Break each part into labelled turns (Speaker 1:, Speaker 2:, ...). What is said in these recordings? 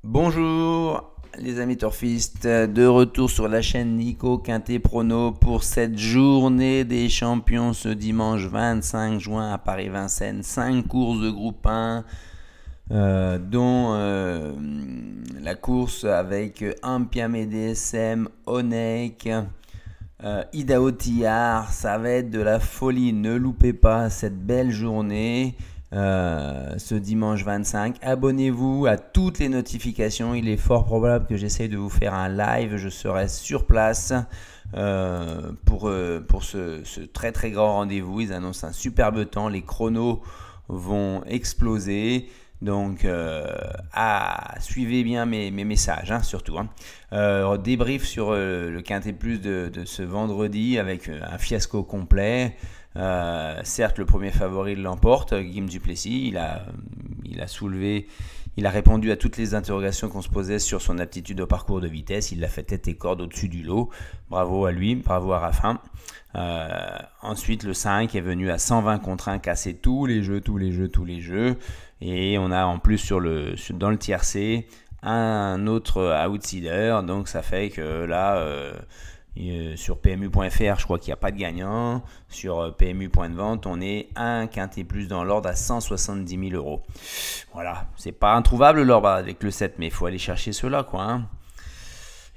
Speaker 1: Bonjour les amis turfistes, de retour sur la chaîne Nico Quintet Prono pour cette journée des champions ce dimanche 25 juin à Paris-Vincennes. 5 courses de groupe 1, dont la course avec Ampiamé DSM, Onek, Idaho Tillard. Ça va être de la folie, ne loupez pas cette belle journée. Ce dimanche 25. Abonnez-vous à toutes les notifications. Il est fort probable que j'essaye de vous faire un live. Je serai sur place pour ce très très grand rendez-vous. Ils annoncent un superbe temps. Les chronos vont exploser. Donc, suivez bien mes messages, hein, surtout. Débrief sur le Quintet Plus de ce vendredi avec un fiasco complet. Certes, le premier favori l'emporte, Guillaume Duplessis. Il a répondu à toutes les interrogations qu'on se posait sur son aptitude au parcours de vitesse. Il l'a fait tête et corde au-dessus du lot. Bravo à lui, bravo à Raffin. Ensuite, le 5 est venu à 120 contre 1, casser tous les jeux. Et on a en plus dans le tiercé un autre outsider. Donc ça fait que là, sur PMU.fr, je crois qu'il n'y a pas de gagnant. Sur PMU.de-vente, on est un quintet plus dans l'ordre à 170 000 euros. Voilà, c'est pas introuvable l'ordre avec le 7, mais il faut aller chercher cela, quoi. Hein.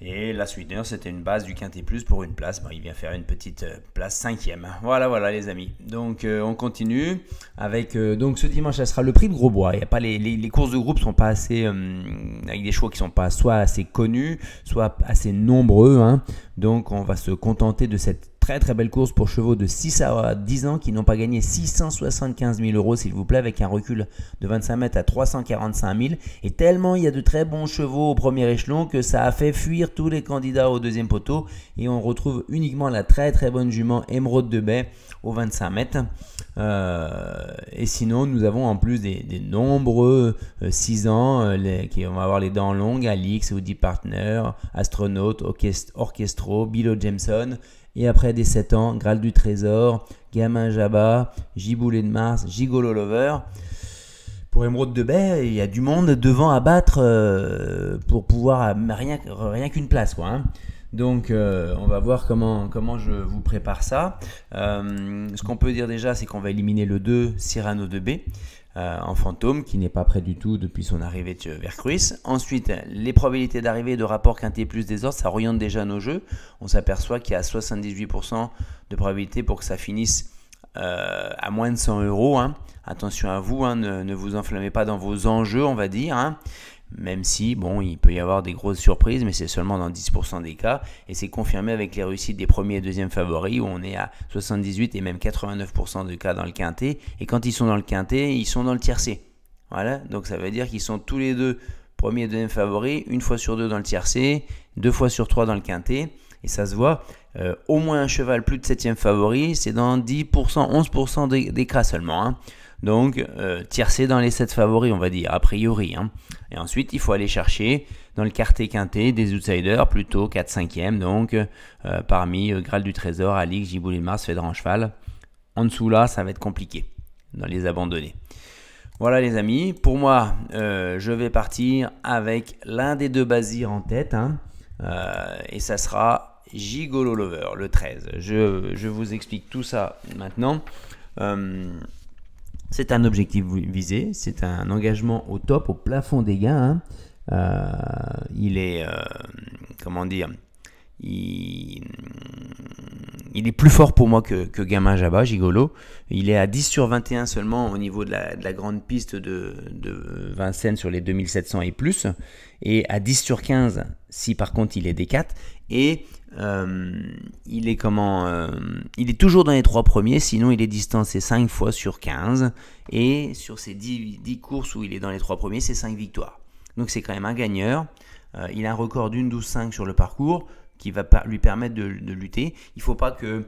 Speaker 1: Et la Sweetener, c'était une base du Quintet Plus pour une place. Bon, il vient faire une petite place 5e. Voilà les amis. Donc on continue avec donc ce dimanche, ça sera le prix de Grosbois. Il y a pas les courses de groupe sont pas assez avec des chevaux qui sont pas soit assez connus, soit assez nombreux. Hein. Donc on va se contenter de cette très très belle course pour chevaux de 6 à 10 ans qui n'ont pas gagné 675 000 euros, s'il vous plaît, avec un recul de 25 mètres à 345 000. Et tellement il y a de très bons chevaux au premier échelon que ça a fait fuir tous les candidats au deuxième poteau. Et on retrouve uniquement la très très bonne jument Émeraude de Baie aux 25 mètres. Et sinon, nous avons en plus des nombreux 6 ans, on va avoir les dents longues, Alix, Woody Partner, Astronaute, Orchestro, Billo Jameson. Et après des 7 ans, Graal du Trésor, Gamin Jabba, Giboulet de Mars, Gigolo Lover. Pour Émeraude de Baie, il y a du monde devant à battre pour pouvoir rien qu'une place, quoi. Hein. Donc on va voir comment je vous prépare ça. Ce qu'on peut dire déjà, c'est qu'on va éliminer le 2 Cyrano de B en fantôme, qui n'est pas prêt du tout depuis son arrivée vers Cruis. Ensuite, les probabilités d'arrivée de rapport Quintet plus des ordres, ça oriente déjà nos jeux. On s'aperçoit qu'il y a 78% de probabilité pour que ça finisse à moins de 100 euros. Hein. Attention à vous, hein, ne vous enflammez pas dans vos enjeux, on va dire. Hein. Même si, bon, il peut y avoir des grosses surprises, mais c'est seulement dans 10% des cas. Et c'est confirmé avec les réussites des premiers et deuxièmes favoris, où on est à 78 et même 89% de cas dans le quintet. Et quand ils sont dans le quintet, ils sont dans le tiercé. Voilà, donc ça veut dire qu'ils sont tous les deux premiers et deuxièmes favoris, une fois sur deux dans le tiercé, 2 fois sur 3 dans le quintet. Et ça se voit, au moins un cheval plus de 7e favori, c'est dans 10%, 11% des cas seulement. Hein. Donc, tiercé dans les 7 favoris, on va dire, a priori. Hein. Et ensuite, il faut aller chercher dans le quartet quintet des outsiders, plutôt 4-5e, donc parmi Graal du Trésor, Alix, Giboulet de Mars, Fédran Cheval. En dessous là, ça va être compliqué dans les abandonnés. Voilà les amis, pour moi, je vais partir avec l'un des deux Bazirs en tête. Hein. Et ça sera Gigolo Lover, le 13. Je vous explique tout ça maintenant. C'est un objectif visé, c'est un engagement au top, au plafond des gains. Hein. Il est, comment dire, il est plus fort pour moi que Gamin Jabba, Gigolo. Il est à 10 sur 21 seulement au niveau de la grande piste de Vincennes sur les 2700 et plus. Et à 10 sur 15 si par contre il est D4. Et il est toujours dans les 3 premiers, sinon il est distancé 5 fois sur 15. Et sur ces 10 courses où il est dans les 3 premiers, c'est 5 victoires. Donc c'est quand même un gagneur. Il a un record d'une 12-5 sur le parcours qui va lui permettre de lutter. Il ne faut pas que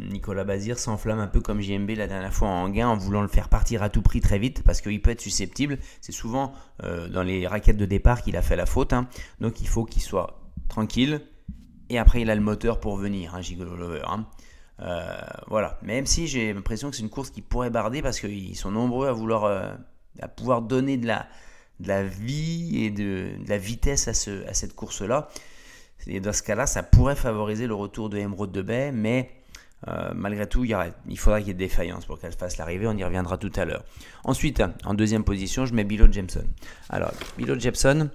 Speaker 1: Nicolas Bazir s'enflamme un peu comme JMB la dernière fois en gain en voulant le faire partir à tout prix très vite parce qu'il peut être susceptible. C'est souvent dans les raquettes de départ qu'il a fait la faute. Hein. Donc il faut qu'il soit tranquille et après il a le moteur pour venir, hein, Gigolo Lover. Hein. Voilà. Même si j'ai l'impression que c'est une course qui pourrait barder parce qu'ils sont nombreux à pouvoir donner de de la vie et de la vitesse à cette course-là. Et dans ce cas-là, ça pourrait favoriser le retour de Emeraude de Bay, mais malgré tout, il faudra qu'il y ait des défaillances pour qu'elle fasse l'arrivée. On y reviendra tout à l'heure. Ensuite, en deuxième position, je mets Below Jameson. Alors, Below Jameson,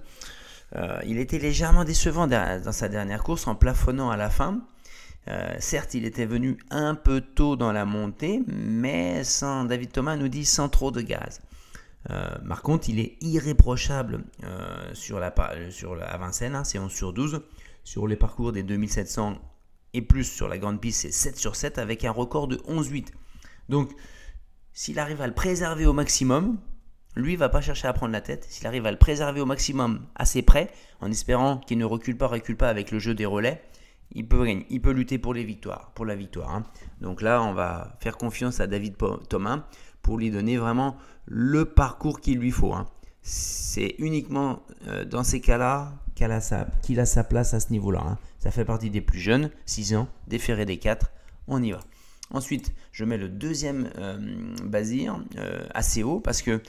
Speaker 1: il était légèrement décevant dans sa dernière course en plafonnant à la fin. Certes, il était venu un peu tôt dans la montée, mais David Thomas nous dit sans trop de gaz. Par contre, il est irréprochable à Vincennes, hein, c'est 11 sur 12. Sur les parcours des 2700 et plus sur la grande piste, c'est 7 sur 7 avec un record de 11,8. Donc, s'il arrive à le préserver au maximum, lui ne va pas chercher à prendre la tête. S'il arrive à le préserver au maximum assez près, en espérant qu'il ne recule pas avec le jeu des relais, il peut gagner. Il peut lutter pour la victoire. Hein. Donc là, on va faire confiance à David Thomas pour lui donner vraiment le parcours qu'il lui faut. Hein. C'est uniquement dans ces cas-là qu'il a sa place à ce niveau-là. Hein. Ça fait partie des plus jeunes, 6 ans, des ferrés des 4. On y va. Ensuite, je mets le deuxième Bazir assez haut parce que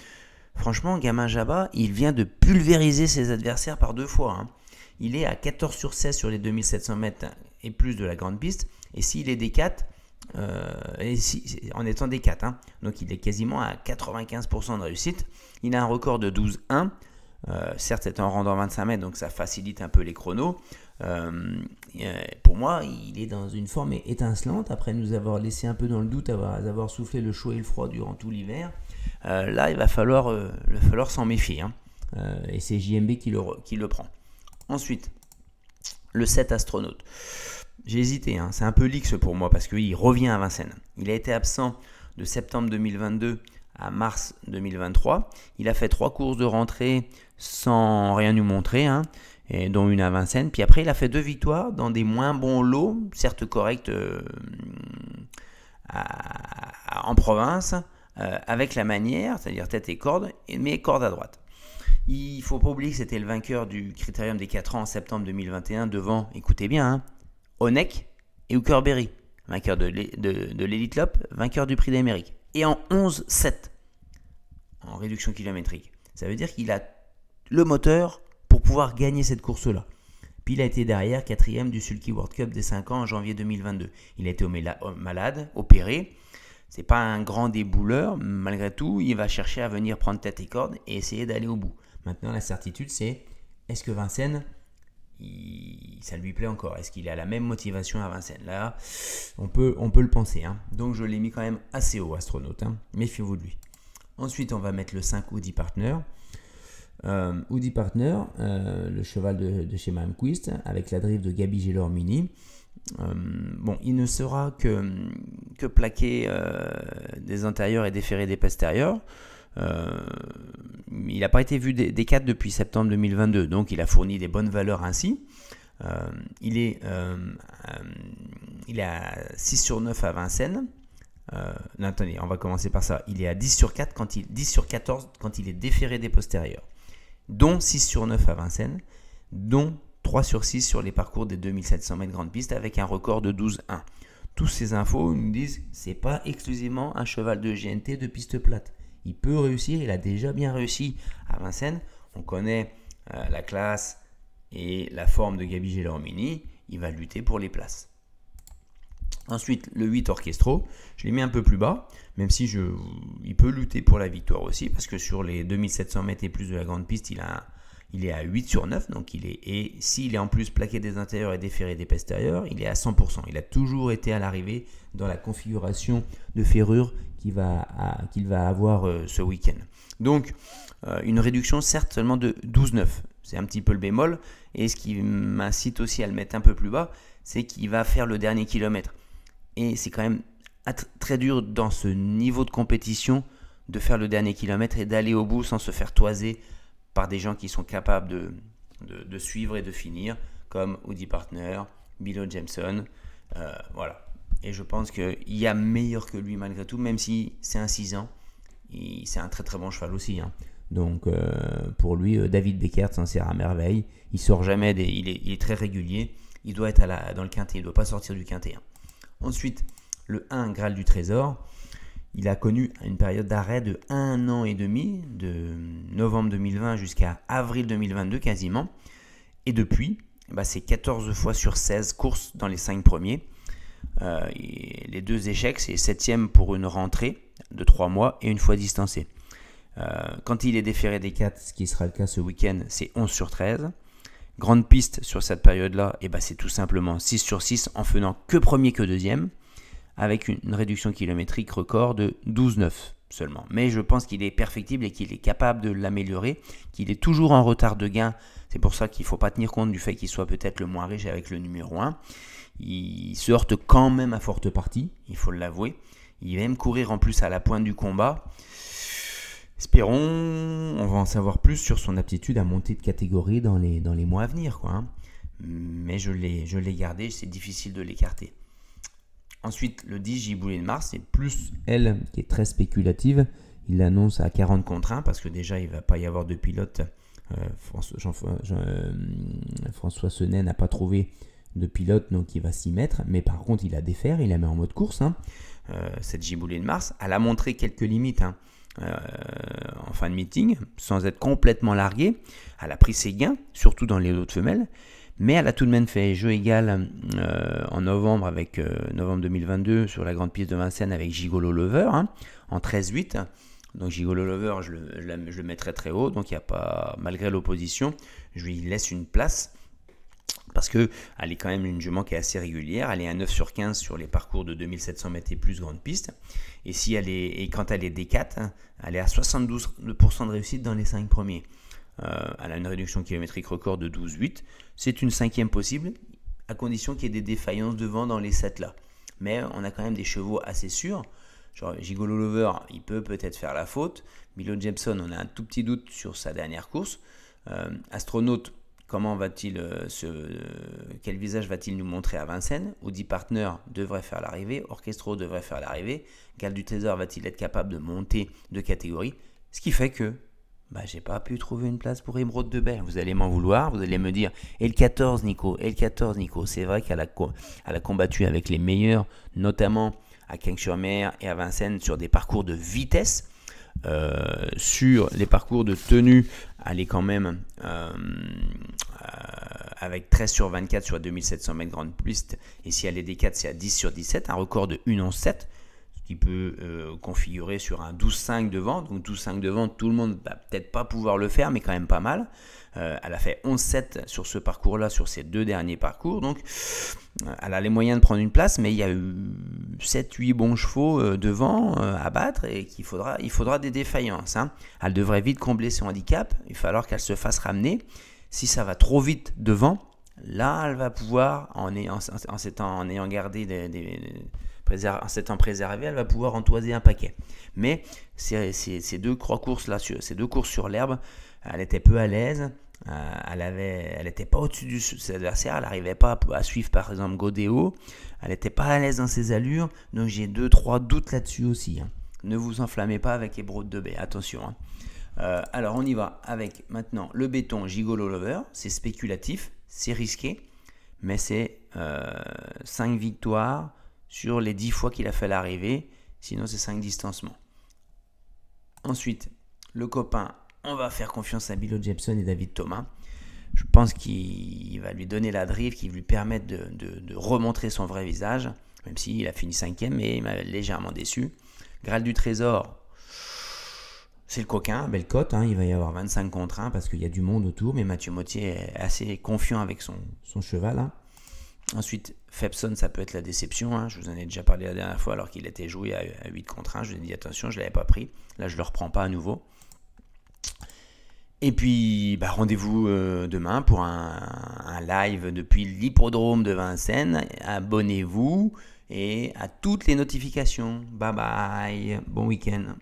Speaker 1: franchement, Gamin Jabba, il vient de pulvériser ses adversaires par 2 fois. Hein. Il est à 14 sur 16 sur les 2700 mètres et plus de la grande piste. Et s'il est D4, en étant D4, hein, donc il est quasiment à 95% de réussite. Il a un record de 12,1. Certes, c'est en rendant 25 mètres, donc ça facilite un peu les chronos. Pour moi, il est dans une forme étincelante. Après nous avoir laissé un peu dans le doute, avoir soufflé le chaud et le froid durant tout l'hiver. Là, il va falloir s'en méfier. Hein. Et c'est JMB qui le prend. Ensuite, le 7 Astronaute. J'ai hésité, hein. C'est un peu l'X pour moi parce qu'il revient à Vincennes. Il a été absent de septembre 2022 à mars 2023. Il a fait 3 courses de rentrée sans rien nous montrer, hein, et dont une à Vincennes. Puis après, il a fait 2 victoires dans des moins bons lots, certes corrects en province, avec la manière, c'est-à-dire tête et corde, mais corde à droite. Il ne faut pas oublier que c'était le vainqueur du Critérium des 4 ans en septembre 2021 devant, écoutez bien, hein, Honeck et Hookerberry, vainqueur de l'Elite Lop, vainqueur du Prix d'Amérique. Et en 11,7 en réduction kilométrique. Ça veut dire qu'il a le moteur pour pouvoir gagner cette course-là. Puis il a été derrière 4e du Sulky World Cup des 5 ans en janvier 2022. Il a été malade, opéré. C'est pas un grand débouleur, malgré tout, il va chercher à venir prendre tête et corde et essayer d'aller au bout. Maintenant, la certitude, c'est est-ce que Vincennes, ça lui plaît encore? Est-ce qu'il a la même motivation à Vincennes? Là, on peut le penser. Hein. Donc, je l'ai mis quand même assez haut, Astronaute. Hein. Méfiez-vous de lui. Ensuite, on va mettre le 5 Woody Partner. Woody Partner, le cheval de chez Malmquist, avec la drift de Gabi Gélormini. Il ne sera que plaqué des antérieurs et déféré des postérieurs. Il n'a pas été vu des 4 depuis septembre 2022, donc il a fourni des bonnes valeurs ainsi. Il est à 6 sur 9 à Vincennes. Non, attendez, on va commencer par ça. Il est à 10 sur 14 quand il est déféré des postérieurs, dont 6 sur 9 à Vincennes, dont 3 sur 6 sur les parcours des 2700 mètres grande piste avec un record de 12,1. Toutes ces infos nous disent que ce n'est pas exclusivement un cheval de GNT de piste plate. Il peut réussir, il a déjà bien réussi à Vincennes. On connaît la classe et la forme de Gabi Gélormini. Il va lutter pour les places. Ensuite, le 8 Orchestro, je l'ai mis un peu plus bas, même si il peut lutter pour la victoire aussi, parce que sur les 2700 mètres et plus de la grande piste, il est à 8 sur 9, donc et s'il est en plus plaqué des intérieurs et déféré des postérieurs, il est à 100%. Il a toujours été à l'arrivée dans la configuration de ferrure qu'il va avoir ce week-end. Donc, une réduction certes seulement de 12,9. C'est un petit peu le bémol, et ce qui m'incite aussi à le mettre un peu plus bas, c'est qu'il va faire le dernier kilomètre. Et c'est quand même très dur dans ce niveau de compétition de faire le dernier kilomètre et d'aller au bout sans se faire toiser par des gens qui sont capables de suivre et de finir, comme Woody Partner, Below Jameson. Voilà. Et je pense qu'il y a meilleur que lui malgré tout, même si c'est un 6 ans. C'est un très très bon cheval aussi. Hein. Donc pour lui, David Beckert s'en sert à merveille. Il sort jamais, il est très régulier. Il doit être dans le quintet, il ne doit pas sortir du quintet. Hein. Ensuite, le 1 Graal du Trésor. Il a connu une période d'arrêt de 1 an et demi, de novembre 2020 jusqu'à avril 2022 quasiment. Et depuis, c'est 14 fois sur 16 courses dans les 5 premiers. Les 2 échecs, c'est 7e pour une rentrée de 3 mois et une fois distancé. Quand il est déféré des 4, ce qui sera le cas ce week-end, c'est 11 sur 13. Grande piste sur cette période-là, c'est tout simplement 6 sur 6 en faisant que premier que deuxième, avec une réduction kilométrique record de 12,9 seulement. Mais je pense qu'il est perfectible et qu'il est capable de l'améliorer, qu'il est toujours en retard de gain. C'est pour ça qu'il ne faut pas tenir compte du fait qu'il soit peut-être le moins riche avec le numéro 1. Il se heurte quand même à forte partie, il faut l'avouer. Il va même courir en plus à la pointe du combat. Espérons, on va en savoir plus sur son aptitude à monter de catégorie dans les mois à venir, Mais je l'ai gardé, c'est difficile de l'écarter. Ensuite, le 10 Giboulé de Mars, c'est plus elle qui est très spéculative. Il l'annonce à 40 contre 1 parce que déjà il ne va pas y avoir de pilote. François Senet n'a pas trouvé de pilote, donc il va s'y mettre. Mais par contre, il a des fers, il la met en mode course. Cette Giboulé de Mars, elle a montré quelques limites en fin de meeting, sans être complètement larguée. Elle a pris ses gains, surtout dans les lots de femelles. Mais elle a tout de même fait jeu égal en novembre, novembre 2022 sur la grande piste de Vincennes avec Gigolo Lover en 13-8. Donc Gigolo Lover, je le mettrai très haut. Donc il y a pas, malgré l'opposition, je lui laisse une place parce qu'elle est quand même une jument qui est assez régulière. Elle est à 9 sur 15 sur les parcours de 2700 mètres et plus grande piste. Et quand elle est D4, elle est à 72% de réussite dans les 5 premiers. Elle a une réduction kilométrique record de 12,8. C'est une 5e possible, à condition qu'il y ait des défaillances devant dans les 7 là. Mais on a quand même des chevaux assez sûrs. Genre Gigolo Lover, il peut peut-être faire la faute. Milo Jepson, on a un tout petit doute sur sa dernière course. Astronaute, comment va-t-il quel visage va-t-il nous montrer à Vincennes? Audi Partner devrait faire l'arrivée. Orchestro devrait faire l'arrivée. Gal du Trésor va-t-il être capable de monter de catégorie? Ce qui fait que j'ai pas pu trouver une place pour Émeraude de Baie. Vous allez m'en vouloir, vous allez me dire, et le 14 Nico, c'est vrai qu'elle a combattu avec les meilleurs, notamment à Cagnes-sur-Mer et à Vincennes sur des parcours de vitesse. Sur les parcours de tenue, elle est quand même avec 13 sur 24 sur 2700 mètres grande piste, et si elle est D4, c'est à 10 sur 17, un record de 1,11,7. Qui peut configurer sur un 12,5 devant. Donc 12,5 devant, tout le monde va peut-être pas pouvoir le faire, mais quand même pas mal. Elle a fait 11,7 sur ce parcours-là, sur ces 2 derniers parcours. Donc elle a les moyens de prendre une place, mais il y a eu 7-8 bons chevaux devant à battre et il faudra des défaillances. Elle devrait vite combler son handicap. Il va falloir qu'elle se fasse ramener. Si ça va trop vite devant, là elle va pouvoir, en ayant gardé en s'étant préservée, elle va pouvoir entoiser un paquet. Mais ces 2 courses là, ces 2 courses sur l'herbe, elle était peu à l'aise. Elle n'était pas au-dessus de ses adversaires. Elle n'arrivait pas à suivre par exemple Godéo. Elle n'était pas à l'aise dans ses allures. Donc j'ai 2-3 doutes là-dessus aussi. Ne vous enflammez pas avec Émeraude de Baie. Attention. Alors on y va avec maintenant le béton Gigolo Lover. C'est spéculatif, c'est risqué, mais c'est 5 victoires sur les 10 fois qu'il a fait l'arrivée, sinon c'est 5 distancements. Ensuite, le copain, on va faire confiance à Milo Jepson et David Thomas. Je pense qu'il va lui donner la drive qui va lui permettre de remontrer son vrai visage, même s'il a fini 5e, mais il m'a légèrement déçu. Graal du Trésor, c'est le coquin, belle cote, il va y avoir 25 contre 1 parce qu'il y a du monde autour, mais Mathieu Mottier est assez confiant avec son cheval. Ensuite, Fepson, ça peut être la déception. Je vous en ai déjà parlé la dernière fois alors qu'il était joué à 8 contre 1. Je vous ai dit attention, je ne l'avais pas pris. Là, je ne le reprends pas à nouveau. Et puis, rendez-vous demain pour un live depuis l'hippodrome de Vincennes. Abonnez-vous et à toutes les notifications. Bye bye, bon week-end.